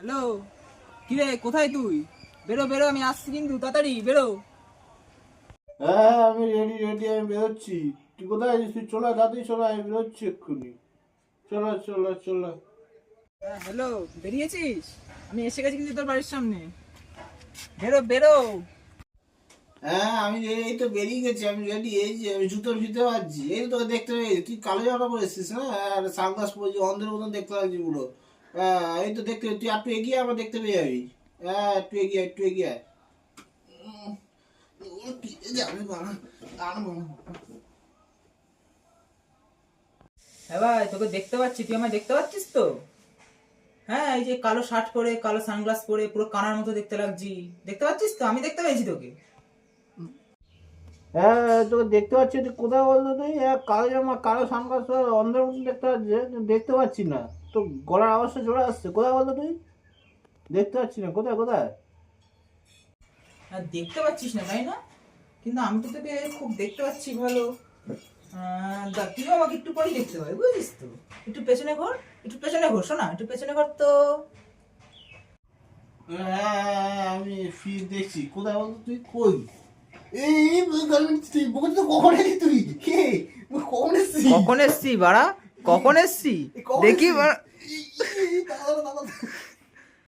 Hello, কিরে কোথায় তুই? বেরো বেরো, আমি আসছি কিন্তু, তাড়াতাড়ি বেরো। হ্যাঁ, আমি রেডি রেডি, আমি বেরোচ্ছি। তুই কোথায় আছিস? তুই চলে আয়, তাড়াতাড়ি চলে আয়, আমি বেরোচ্ছি এক্ষুনি। চলো চলো চলো। হ্যাঁ হ্যালো, বেরিয়েছিস? আমি এসে গেছি কিন্তু তোর বাড়ির সামনে। বেরো বেরো। হ্যাঁ, আমি এই তো বেরিয়ে গেছি, আমি রেডি। এই যে আমি জুতোর ভিতরে আছি, এই তো তোকে দেখতে পেয়েছি। তুই কালো জামা পরে এসেছিস না? আর সানগ্লাস পরেছি, অন্ধের মতন দেখতে লাগছে পুরো। হ্যাঁ, এই তো দেখতে, তুই একটু এগিয়ে আমার দেখতে পেয়ে যাবি। হ্যাঁ, একটু এগিয়ে একটু এগিয়ে আয়। কি যাবে বাড়া, আর মনে হয় না। হ্যাঁ ভাই, তোকে দেখতে পাচ্ছি, তুই আমায় দেখতে পাচ্ছিস তো? হ্যাঁ, এই যে কালো শার্ট পরে, কালো সানগ্লাস পরে, পুরো কানার মতো দেখতে লাগছি। দেখতে পাচ্ছিস তো? আমি দেখতে পেয়েছি তোকে। হ্যাঁ, তোকে দেখতে পাচ্ছি। তুই কোথায় বলতো? তুই কালো জামা, কালো সানগ্লাস, অন্ধের মতন দেখতে পাচ্ছি, কিন্তু দেখতে পাচ্ছি না। তো গলার আওয়াজটা জোরে আসছে। কোথায় বলতো তুই? দেখতে পাচ্ছি না, কোথায় কোথায়? আর দেখতে পাচ্ছিস না তাই না? কিন্তু আমি তো তোকে খুব দেখতে পাচ্ছি ভালো। তুই আমাকে একটু পরেই দেখতে পাবি, বুঝিস তো? একটু পেছনে ঘোর, একটু পেছনে ঘোর, শোনা, একটু পেছনে ঘোর তো। হ্যাঁ, আমি ফির দেখছি। কোথায় বলতো তুই? কই? এই গার্মেন্টস, তুই বলছিস তো? কখন এলি তুই? কে? কখন এসছিস? কখন এসছি বাড়া? কখন এসছি? কখন দেখি এসছিস? বাড়া। দাদা দাদা,